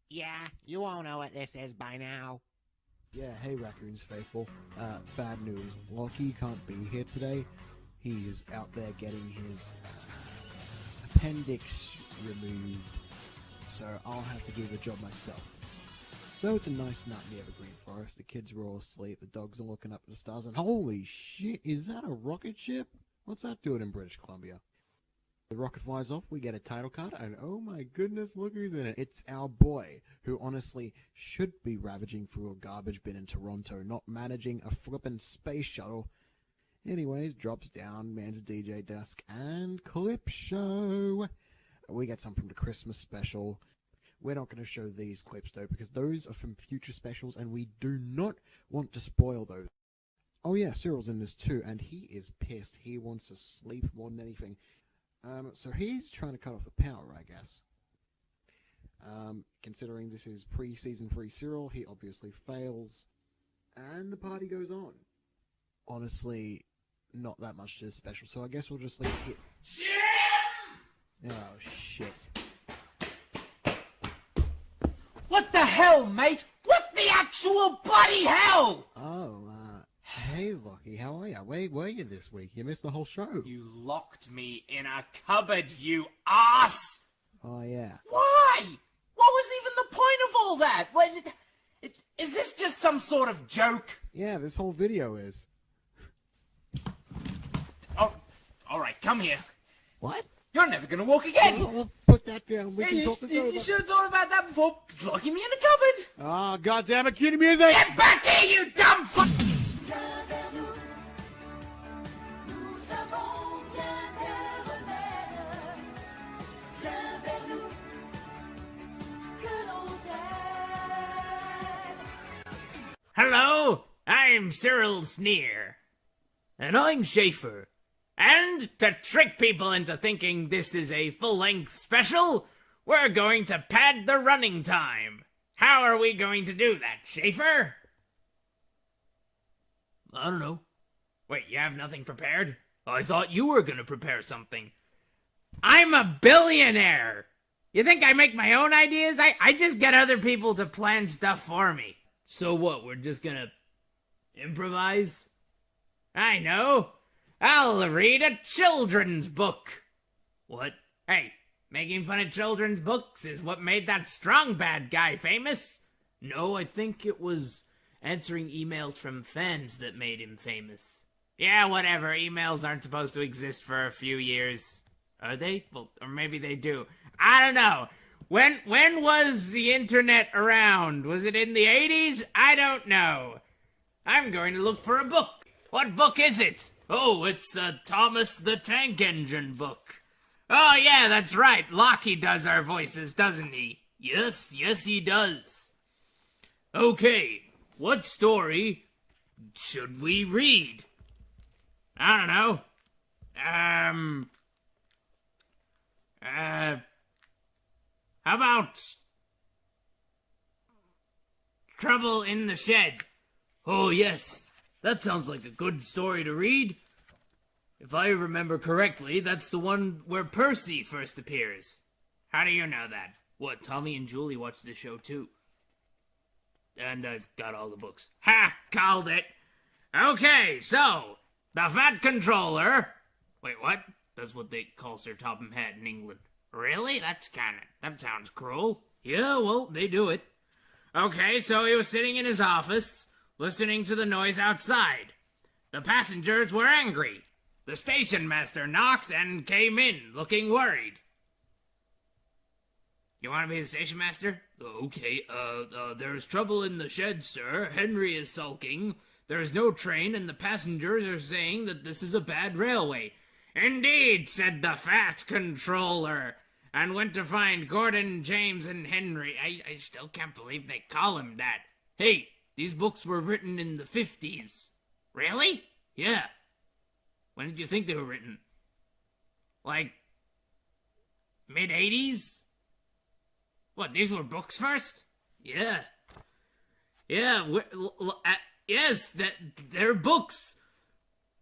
Yeah, you all know what this is by now. Yeah, hey Raccoons faithful. Bad news. Lockie can't be here today. He's out there getting his appendix removed, so I'll have to do the job myself. So it's a nice night in the Evergreen Forest. The kids are all asleep, the dogs are looking up at the stars, and holy shit, is that a rocket ship? What's that doing in British Columbia? The rocket flies off, we get a title card, and oh my goodness, look who's in it. It's our boy, who honestly should be ravaging through a garbage bin in Toronto, not managing a flippin' space shuttle. Anyways, drops down, mans a DJ desk, and clip show. We get some from the Christmas special. We're not going to show these clips though, because those are from future specials, and we do not want to spoil those. Oh yeah, Cyril's in this too, and he is pissed. He wants to sleep more than anything. So he's trying to cut off the power, I guess. Considering this is pre-season 3 Cyril, he obviously fails. And the party goes on. Honestly, not that much to this special, so I guess we'll just leave it here. Oh, shit. What the hell, mate? What the actual bloody hell? Oh, hey, Lockie, how are ya? Where were you this week? You missed the whole show. You locked me in a cupboard, you ass! Oh, yeah. Why? What was even the point of all that? Is this just some sort of joke? Yeah, this whole video is. Oh, alright, come here. What? You're never gonna walk again! Well, put that down. We can talk this over. You should have thought about that before locking me in a cupboard! Oh, goddammit, kitty music! Get back here, you dumb fuck! Hello, I'm Cyril Sneer. And I'm Schaefer. And to trick people into thinking this is a full-length special, we're going to pad the running time. How are we going to do that, Schaefer? I don't know. Wait, you have nothing prepared? I thought you were gonna prepare something. I'm a billionaire! You think I make my own ideas? I just get other people to plan stuff for me. So what, we're just gonna improvise? I know. I'll read a children's book. What? Hey, making fun of children's books is what made that strong bad guy famous. No, I think it was answering emails from fans that made him famous. Yeah, whatever. Emails aren't supposed to exist for a few years. Are they? Well, or maybe they do. I don't know. When was the internet around? Was it in the 80s? I don't know. I'm going to look for a book. What book is it? Oh, it's Thomas the Tank Engine book. Oh, yeah, that's right. Lockie does our voices, doesn't he? Yes, he does. Okay, what story should we read? I don't know. How about Trouble in the Shed? Oh, yes. That sounds like a good story to read. If I remember correctly, that's the one where Percy first appears. How do you know that? What, Tommy and Julie watched the show too. And I've got all the books. Ha! Called it! Okay, so, the Fat Controller... Wait, what? That's what they call Sir Topham Hatt in England. Really? That sounds cruel. Yeah, well, they do it. Okay, so he was sitting in his office, listening to the noise outside. The passengers were angry. The station master knocked and came in, looking worried. You want to be the station master? Okay, there's trouble in the shed, sir. Henry is sulking. There's no train, and the passengers are saying that this is a bad railway. Indeed, said the Fat Controller, and went to find Gordon, James, and Henry. I still can't believe they call him that. Hey, these books were written in the 50s. Really? Yeah. When did you think they were written? Like, mid-80s? What, these were books first? Yeah. Yeah, yes, they're books.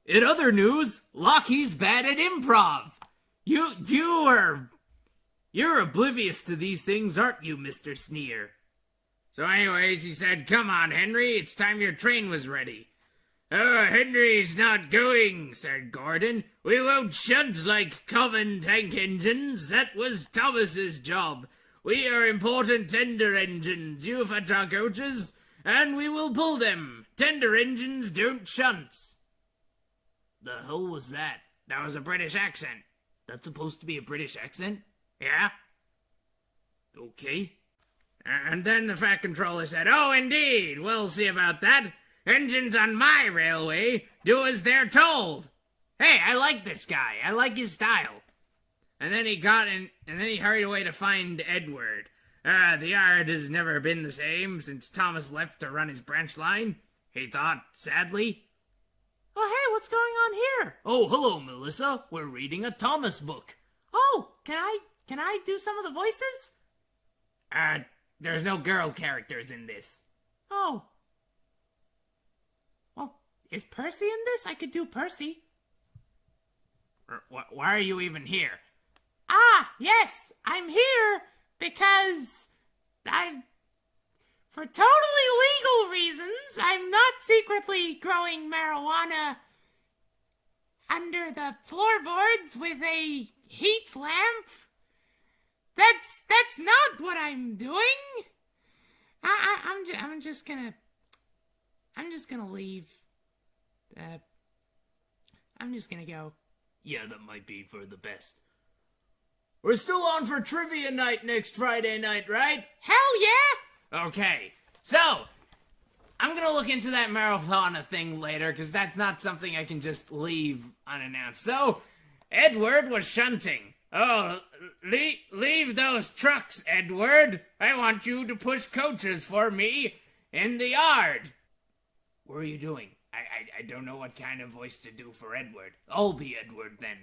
In other news, Lockie's bad at improv. You You're oblivious to these things, aren't you, Mr. Sneer? So anyways, he said, come on, Henry, it's time your train was ready. Henry's not going, said Gordon. We won't shunt like common tank engines. That was Thomas's job. We are important tender engines, you fetch our coaches, and we will pull them. Tender engines don't shunt. The hell was that? That was a British accent. That's supposed to be a British accent? Yeah? Okay. And then the Fat Controller said, oh, indeed, we'll see about that. Engines on my railway do as they're told. Hey, I like this guy. I like his style. And then he got in, and then he hurried away to find Edward. The yard has never been the same since Thomas left to run his branch line, he thought sadly. Oh, hey, what's going on here? Oh, hello, Melissa. We're reading a Thomas book. Oh, can I do some of the voices? There's no girl characters in this. Oh. Well, is Percy in this? I could do Percy. Why are you even here? Ah, yes, I'm here because for totally legal reasons, I'm not secretly growing marijuana under the floorboards with a heat lamp. That's not what I'm doing. I'm just gonna leave. I'm just gonna go. Yeah, that might be for the best. We're still on for trivia night next Friday night, right? Hell yeah! Okay, so I'm gonna look into that marijuana thing later, because that's not something I can just leave unannounced. So, Edward was shunting. Oh, leave those trucks, Edward. I want you to push coaches for me in the yard. What are you doing? I don't know what kind of voice to do for Edward. I'll be Edward then.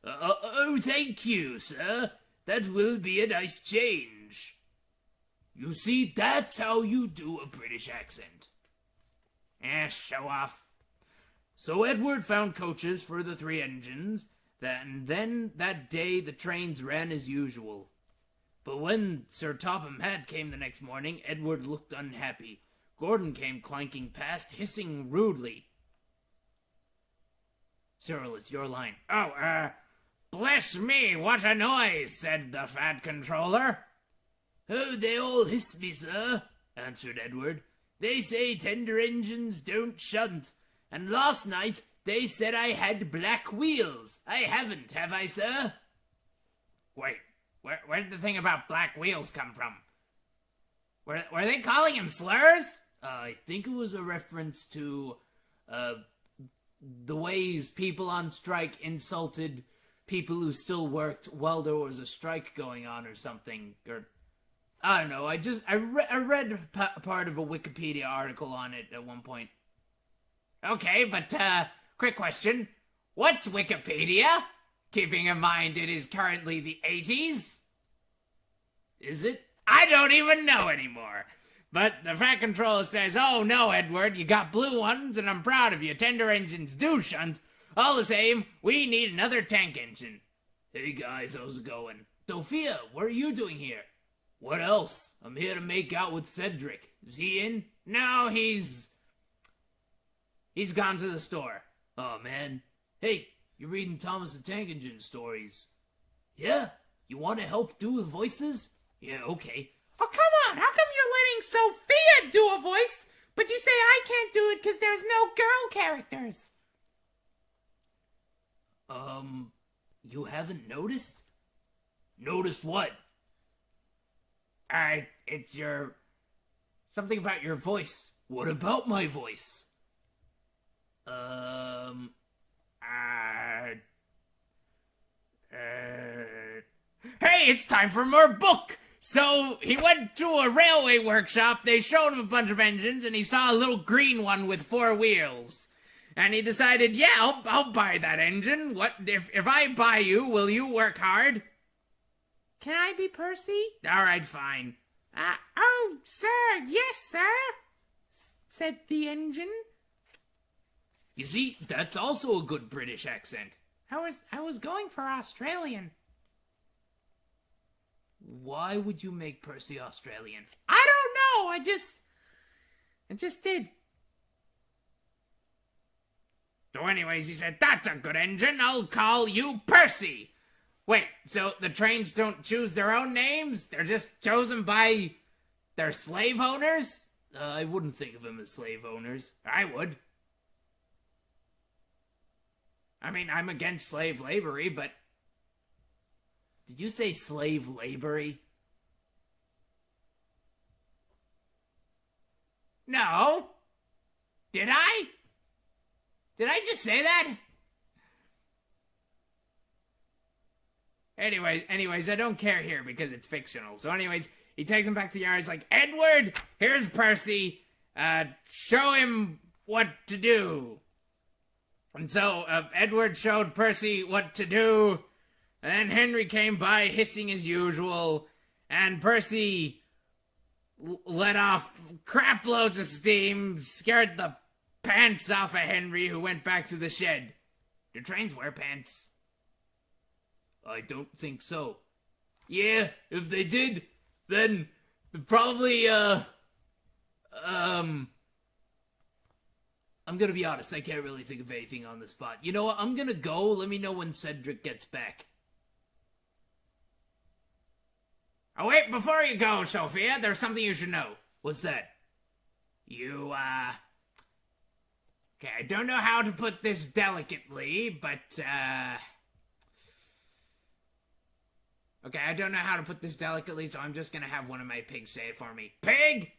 Oh, thank you, sir. That will be a nice change. You see, that's how you do a British accent. Show off. So Edward found coaches for the 3 engines, and then that day the trains ran as usual. But when Sir Topham Hatt came the next morning, Edward looked unhappy. Gordon came clanking past, hissing rudely. Cyril, it's your line. Oh, bless me, what a noise, said the Fat Controller. Oh, they all hiss me, sir, answered Edward. They say tender engines don't shunt, and last night they said I had black wheels. I haven't, have I, sir? Wait, where did the thing about black wheels come from? Were they calling him slurs? I think it was a reference to, the ways people on strike insulted people who still worked while there was a strike going on or something. Or, I don't know, I read part of a Wikipedia article on it at one point. Okay, but, quick question. What's Wikipedia? Keeping in mind it is currently the 80s? Is it? I don't even know anymore. But the Fat Controller says, oh no, Edward, you got blue ones and I'm proud of you. Tender engines do shunt. All the same, we need another tank engine. Hey guys, how's it going? Sophia, what are you doing here? What else? I'm here to make out with Cedric. Is he in? No, he's gone to the store. Oh man. Hey, you're reading Thomas the Tank Engine stories. Yeah? You want to help do the voices? Yeah, okay. Oh, come on! How come you're letting Sophia do a voice, but you say I can't do it because there's no girl characters? You haven't noticed? Noticed what? It's your... something about your voice. What about my voice? Hey, it's time for more book! So, he went to a railway workshop, they showed him a bunch of engines, and he saw a little green one with 4 wheels. And he decided, yeah, I'll buy that engine. What, if I buy you, will you work hard? Can I be Percy? Alright, fine. Oh, sir, yes, sir, said the engine. You see, that's also a good British accent. I was going for Australian. Why would you make Percy Australian? I don't know. I just did. So anyways, he said, that's a good engine. I'll call you Percy. Wait, so the trains don't choose their own names? They're just chosen by their slave owners? I wouldn't think of them as slave owners. I would. I mean, I'm against slave labory, but... Did you say slave labory? No. Did I? Did I just say that? Anyways, I don't care here because it's fictional. So anyways, he takes him back to the yard. He's like, Edward, here's Percy. Show him what to do. And so Edward showed Percy what to do. And then Henry came by hissing as usual. And Percy let off crap loads of steam, scared the pants off of Henry, who went back to the shed. Do trains wear pants? I don't think so. Yeah, if they did, then probably, I'm gonna be honest, I can't really think of anything on the spot. You know what, I'm gonna go. Let me know when Cedric gets back. Oh, wait, before you go, Sophia, there's something you should know. What's that? You, okay, I don't know how to put this delicately, but, okay, I don't know how to put this delicately, so I'm just gonna have one of my pigs say it for me. Pig!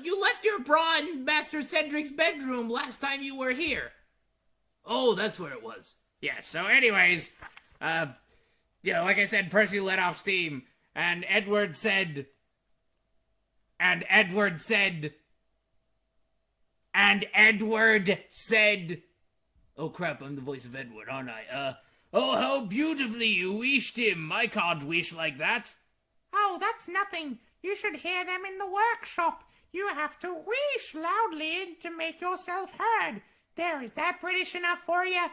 You left your bra in Master Cedric's bedroom last time you were here. Oh, that's where it was. Yeah, so anyways, like I said, Percy let off steam, and Edward said, oh crap, I'm the voice of Edward, aren't I? Oh, how beautifully you wished him. I can't wish like that. Oh, that's nothing. You should hear them in the workshop. You have to wish loudly to make yourself heard. There, is that British enough for you?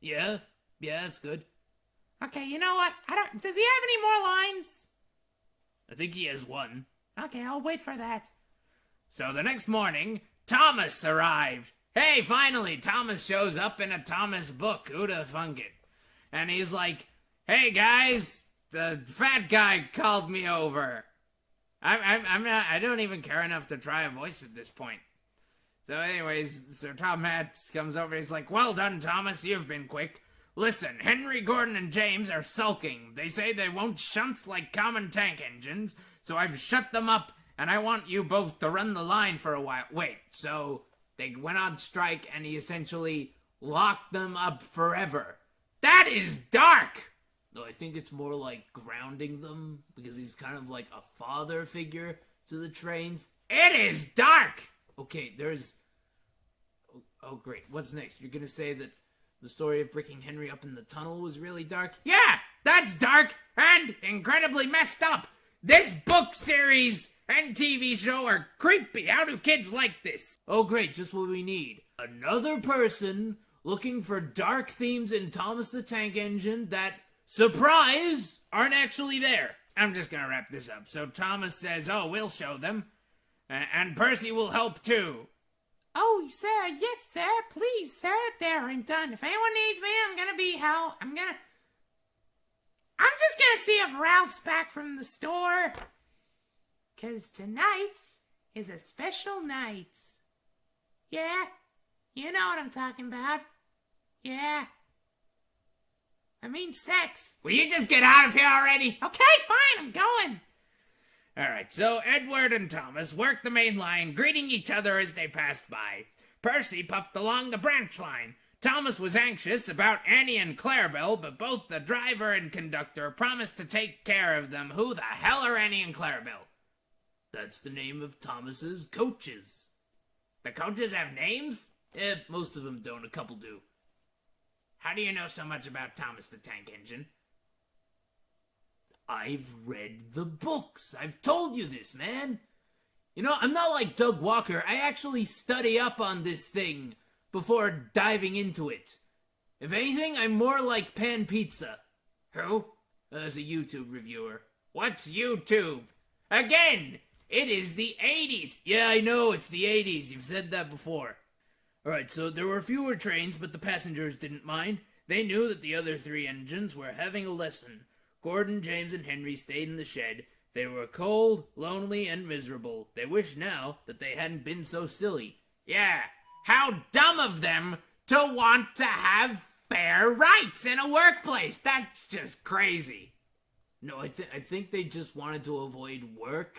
Yeah, that's good. Okay, you know what? Does he have any more lines? I think he has one. Okay, I'll wait for that. So the next morning, Thomas arrived. Hey, finally, Thomas shows up in a Thomas book. Who'd have thunk it? And he's like, hey guys, the fat guy called me over. I don't even care enough to try a voice at this point. So anyways, Sir Tom Hanks comes over. He's like, well done, Thomas. You've been quick. Listen, Henry, Gordon, and James are sulking. They say they won't shunt like common tank engines, so I've shut them up, and I want you both to run the line for a while. Wait, so they went on strike, and he essentially locked them up forever. That is dark! Though I think it's more like grounding them, because he's kind of like a father figure to the trains. It is dark! Okay, there's... Oh, great. What's next? You're gonna say that the story of breaking Henry up in the tunnel was really dark? Yeah! That's dark and incredibly messed up! This book series and TV show are creepy! How do kids like this? Oh, great. Just what we need. Another person looking for dark themes in Thomas the Tank Engine that, surprise, aren't actually there. I'm just gonna wrap this up. So Thomas says, oh, we'll show them. And Percy will help too. Oh, sir, yes, sir, please, sir, there, I'm done. If anyone needs me, I'm just gonna see if Ralph's back from the store. 'Cause tonight is a special night. Yeah, you know what I'm talking about. Yeah. I mean sex. Will you just get out of here already? Okay, fine, I'm going. Alright, so Edward and Thomas worked the main line, greeting each other as they passed by. Percy puffed along the branch line. Thomas was anxious about Annie and Clarabelle, but both the driver and conductor promised to take care of them. Who the hell are Annie and Clarabelle? That's the name of Thomas's coaches. The coaches have names? Most of them don't, a couple do. How do you know so much about Thomas the Tank Engine? I've read the books. I've told you this, man. You know, I'm not like Doug Walker. I actually study up on this thing before diving into it. If anything, I'm more like Pan Pizza. Who? As a YouTube reviewer. What's YouTube? Again, it is the 80s. Yeah, I know, it's the 80s. You've said that before. Alright, so there were fewer trains, but the passengers didn't mind. They knew that the other 3 engines were having a lesson. Gordon, James, and Henry stayed in the shed. They were cold, lonely, and miserable. They wished now that they hadn't been so silly. Yeah, how dumb of them to want to have fair rights in a workplace. That's just crazy. No, I think they just wanted to avoid work.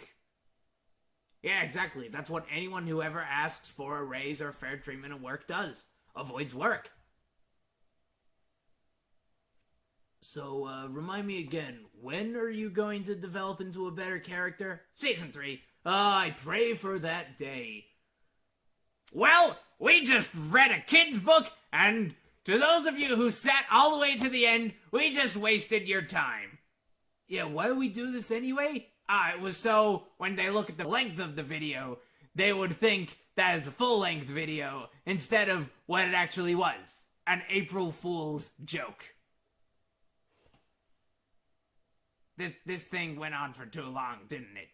Yeah, exactly. That's what anyone who ever asks for a raise or fair treatment at work does. Avoids work. So, remind me again, when are you going to develop into a better character? Season 3. I pray for that day. Well, we just read a kid's book, and to those of you who sat all the way to the end, we just wasted your time. Yeah, why do we do this anyway? It was so when they look at the length of the video, they would think that is a full-length video instead of what it actually was. An April Fool's joke. This thing went on for too long, didn't it?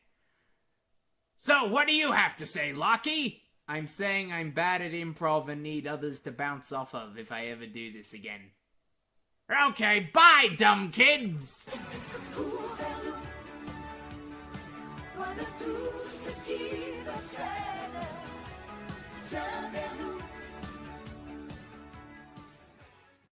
So, what do you have to say, Lockie? I'm saying I'm bad at improv and need others to bounce off of if I ever do this again. Okay, bye, dumb kids!